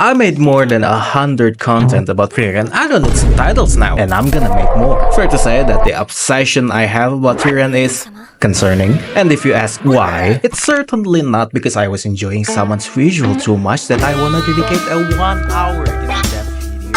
I made more than 100 content about Frieren. I don't need subtitles now, and I'm gonna make more. Fair to say that the obsession I have about Frieren is concerning. And if you ask why, it's certainly not because I was enjoying someone's visual too much that I wanna dedicate a 1 hour in-depth video.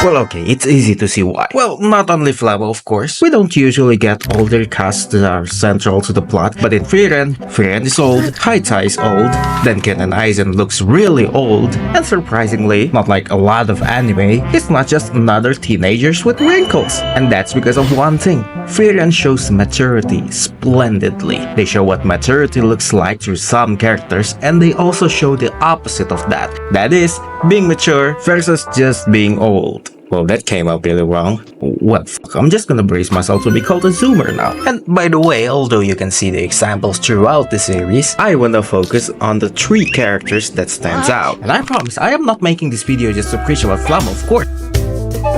Well, okay, it's easy to see why. Well, not only Flavo, of course. We don't usually get older casts that are central to the plot, but in Frieren is old, Heiter is old, Denken and Aizen looks really old, and surprisingly, not like a lot of anime, it's not just another teenagers with wrinkles. And that's because of one thing. Frieren shows maturity splendidly. They show what maturity looks like through some characters, and they also show the opposite of that. That is, being mature versus just being old. Well, that came out really wrong. What the fuck, I'm just gonna brace myself to be called a zoomer now. And by the way, although you can see the examples throughout the series, I wanna focus on the 3 characters that stands out. And I promise, I am not making this video just to preach about Flamo, of course.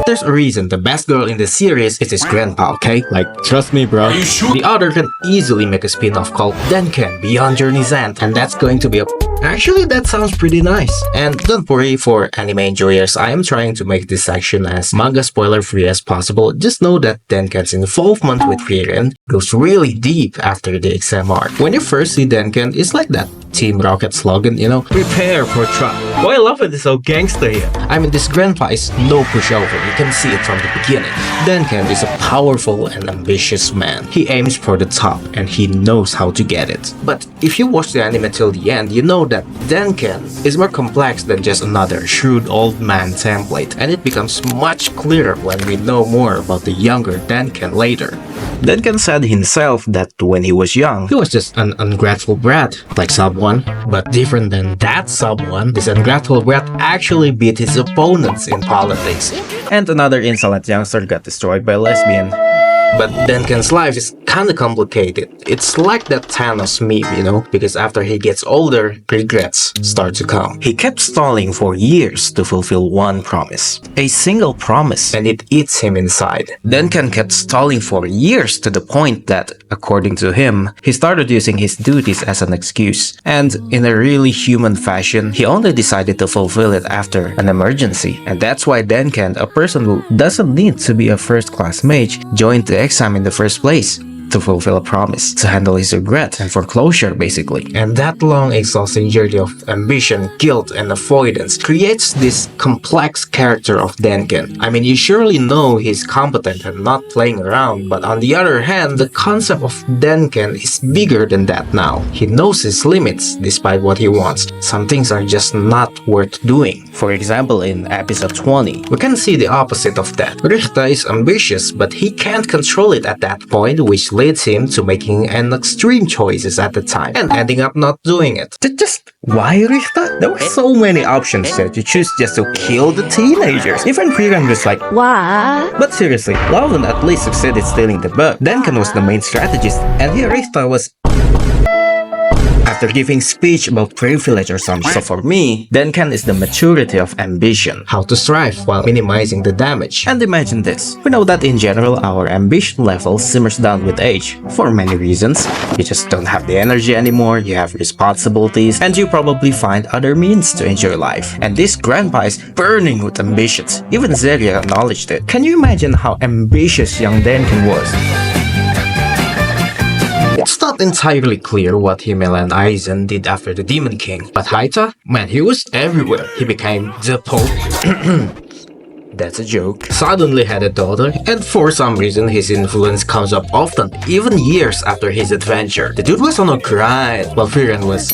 There's a reason the best girl in the series is his grandpa, okay? Like, trust me, bro. The other can easily make a spin-off called Denken Beyond Journey's End, and that's going to be a... Actually, that sounds pretty nice. And don't worry for anime enjoyers, I am trying to make this section as manga spoiler-free as possible. Just know that Denken's involvement with Frieren goes really deep after the exam arc. When you first see Denken, it's like that Team Rocket slogan, you know? Prepare for trial. Boy, I love it, it's so gangsta here. I mean, this grandpa is no pushover, you can see it from the beginning. Denken is a powerful and ambitious man. He aims for the top, and he knows how to get it. But if you watch the anime till the end, you know that Denken is more complex than just another shrewd old man template, and it becomes much clearer when we know more about the younger Denken later. Denken said himself that when he was young, he was just an ungrateful brat, like someone. But different than that someone, this ungrateful brat actually beat his opponents in politics. And another insolent youngster got destroyed by a lesbian. But Denken's life is kinda complicated. It's like that Thanos meme, you know? Because after he gets older, regrets start to come. He kept stalling for years to fulfill one promise. A single promise, and it eats him inside. Denken kept stalling for years to the point that, according to him, he started using his duties as an excuse. And in a really human fashion, he only decided to fulfill it after an emergency. And that's why Denken, a person who doesn't need to be a first-class mage, joined the exam in the first place. To fulfill a promise, to handle his regret, and for closure, basically. And that long, exhausting journey of ambition, guilt, and avoidance creates this complex character of Denken. I mean, you surely know he's competent and not playing around, but on the other hand, the concept of Denken is bigger than that now. He knows his limits, despite what he wants. Some things are just not worth doing. For example, in episode 20, we can see the opposite of that. Richter is ambitious, but he can't control it at that point, which leads him to making an extreme choices at the time and ending up not doing it. Just why Richter? There were so many options there to choose just to kill the teenagers. Even Frieren was like, what? But seriously, Loudon at least succeeded stealing the bug. Denken was the main strategist, and here Richter was after giving speech about privilege or something. So for me, Denken is the maturity of ambition, how to strive while minimizing the damage. And imagine this, we know that in general our ambition level simmers down with age, for many reasons. You just don't have the energy anymore, you have responsibilities, and you probably find other means to enjoy life. And this grandpa is burning with ambitions, even Zeria acknowledged it. Can you imagine how ambitious young Denken was? It's not entirely clear what Himmel and Aizen did after the Demon King, but Heiter, man, he was everywhere. He became the Pope. That's a joke. Suddenly had a daughter, and for some reason his influence comes up often, even years after his adventure. The dude was on a grind, while Frieren was...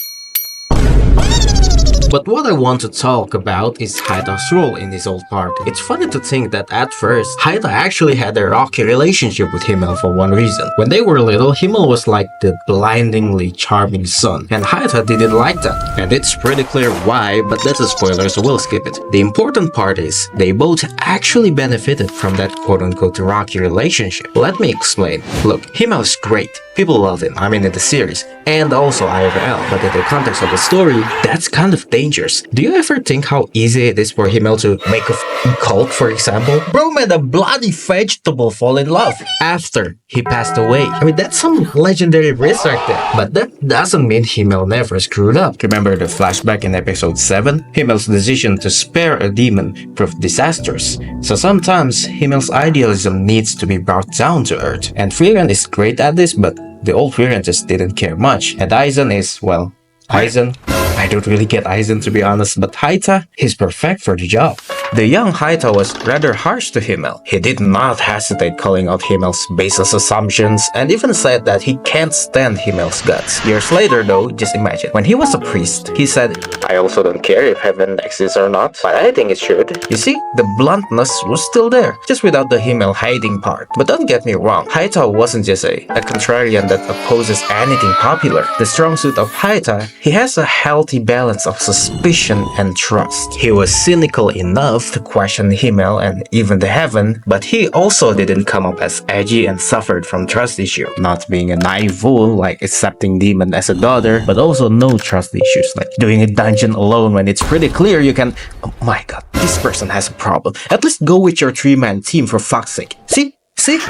But what I want to talk about is Heiter's role in this old party. It's funny to think that at first, Heiter actually had a rocky relationship with Himmel for one reason. When they were little, Himmel was like the blindingly charming son, and Heiter didn't like that. And it's pretty clear why, but that's a spoiler, so we'll skip it. The important part is, they both actually benefited from that quote-unquote rocky relationship. Let me explain. Look, Himmel is great. People love him, I mean in the series, and also IRL, but in the context of the story, that's kind of dangerous. Do you ever think how easy it is for Himmel to make a cult, for example? Bro made a bloody vegetable fall in love after he passed away. I mean, that's some legendary risk right there. But that doesn't mean Himmel never screwed up. Remember the flashback in episode 7? Himmel's decision to spare a demon proved disastrous. So sometimes Himmel's idealism needs to be brought down to earth. And Frieren is great at this, but the old Frieren just didn't care much. And Eisen is, well, Eisen? I don't really get Eisen to be honest, but Heiter, he's perfect for the job. The young Heiter was rather harsh to Himmel. He did not hesitate calling out Himmel's baseless assumptions and even said that he can't stand Himmel's guts. Years later though, just imagine, when he was a priest, he said, "I also don't care if heaven exists or not, but I think it should." You see, the bluntness was still there, just without the Himmel hiding part. But don't get me wrong, Heiter wasn't just a contrarian that opposes anything popular. The strong suit of Heiter, he has a healthy balance of suspicion and trust. He was cynical enough to question Himmel and even the heaven, but he also didn't come up as edgy and suffered from trust issue. Not being a naive fool like accepting demon as a daughter, but also no trust issues like doing a dungeon alone when it's pretty clear you can, oh my god, this person has a problem. At least go with your 3-man team for fuck's sake. See,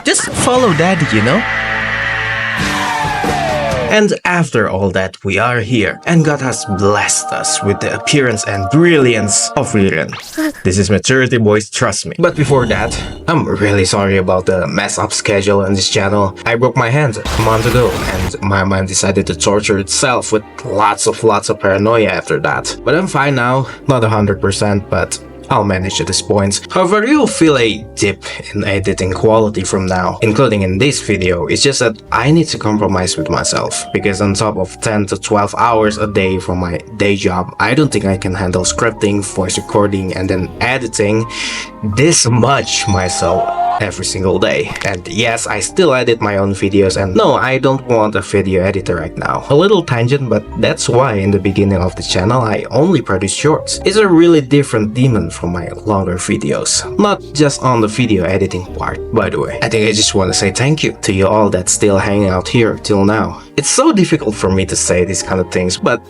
just follow daddy, you know? And after all that, we are here, and God has blessed us with the appearance and brilliance of Frieren. This is maturity, boys, trust me. But before that, I'm really sorry about the mess up schedule on this channel. I broke my hand a month ago, and my mind decided to torture itself with lots of paranoia after that. But I'm fine now, not 100%, but I'll manage at this point. However, you'll feel a dip in editing quality from now, including in this video. It's just that I need to compromise with myself, because on top of 10 to 12 hours a day from my day job, I don't think I can handle scripting, voice recording, and then editing this much myself every single day. And yes, I still edit my own videos, and no, I don't want a video editor right now. A little tangent, but that's why in the beginning of the channel I only produce shorts. It's a really different demon from my longer videos, not just on the video editing part. By the way, I think I just want to say thank you to you all that still hang out here till now. It's so difficult for me to say these kind of things, but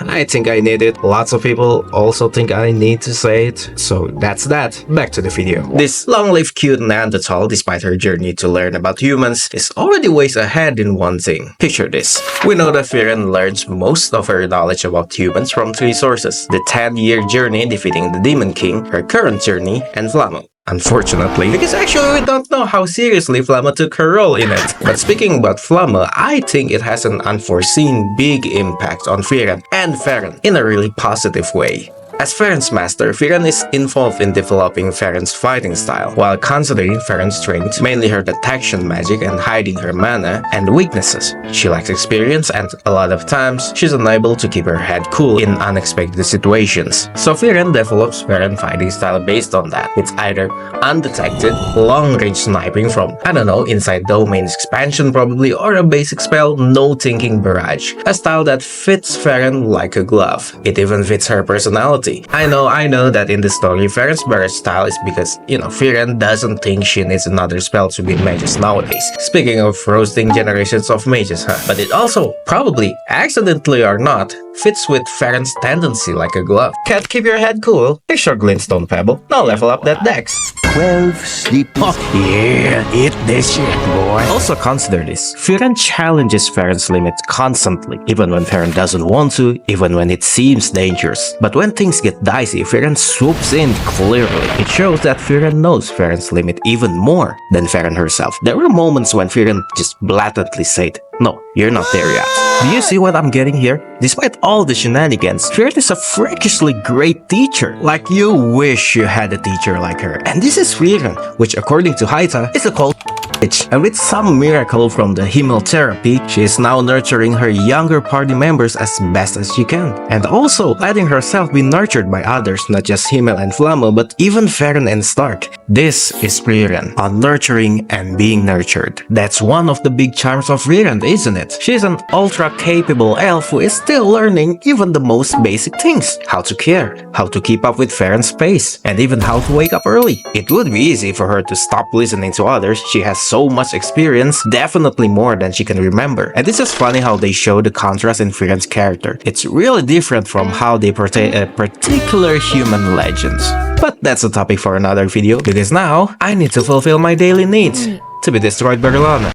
I think I need it. Lots of people also think I need to say it, so that's that. Back to the video. This long-lived cute Neanderthal, despite her journey to learn about humans, is already ways ahead in one thing. Picture this. We know that Frieren learns most of her knowledge about humans from 3 sources: the 10-year journey defeating the Demon King, her current journey, and Flammo. Unfortunately, because actually we don't know how seriously Flammo took her role in it. But speaking about Flammo, I think it has an unforeseen big impact on Frieren and Frieren in a really positive way. As Frieren's master, Frieren is involved in developing Frieren's fighting style, while considering Frieren's strengths, mainly her detection magic and hiding her mana and weaknesses. She lacks experience, and a lot of times, she's unable to keep her head cool in unexpected situations. So Frieren develops Frieren's fighting style based on that. It's either undetected, long-range sniping from, I don't know, inside domain expansion probably, or a basic spell, no-thinking barrage. A style that fits Frieren like a glove. It even fits her personality. I know that in the story, Frieren's barrage style is because, Frieren doesn't think she needs another spell to be mages nowadays. Speaking of roasting generations of mages, huh? But it also, probably, accidentally or not, fits with Frieren's tendency like a glove. Can't keep your head cool? Here's your glintstone pebble. Now level up that dex. 12 sleepless. Oh, yeah, eat this shit, boy. Also consider this. Frieren challenges Frieren's limits constantly, even when Frieren doesn't want to, even when it seems dangerous. But when things get dicey, Frieren swoops in clearly. It shows that Frieren knows Frieren's limit even more than Frieren herself. There were moments when Frieren just blatantly said, "No, you're not there yet." Do you see what I'm getting here? Despite all the shenanigans, Frieren is a freakishly great teacher. Like you wish you had a teacher like her. And this is Frieren, which according to Heiter is a cold bitch. And with some miracle from the Himmel therapy, she is now nurturing her younger party members as best as she can. And also letting herself be nurtured by others, not just Himmel and Flammo, but even Frieren and Stark. This is Frieren, on nurturing and being nurtured. That's one of the big charms of Frieren, isn't it? She's an ultra-capable elf who is still learning even the most basic things. How to care, how to keep up with Frieren's pace, and even how to wake up early. It would be easy for her to stop listening to others. She has so much experience, definitely more than she can remember. And it's just funny how they show the contrast in Frieren's character. It's really different from how they portray a particular human legends. But that's a topic for another video, because now I need to fulfill my daily needs to be destroyed by Lana.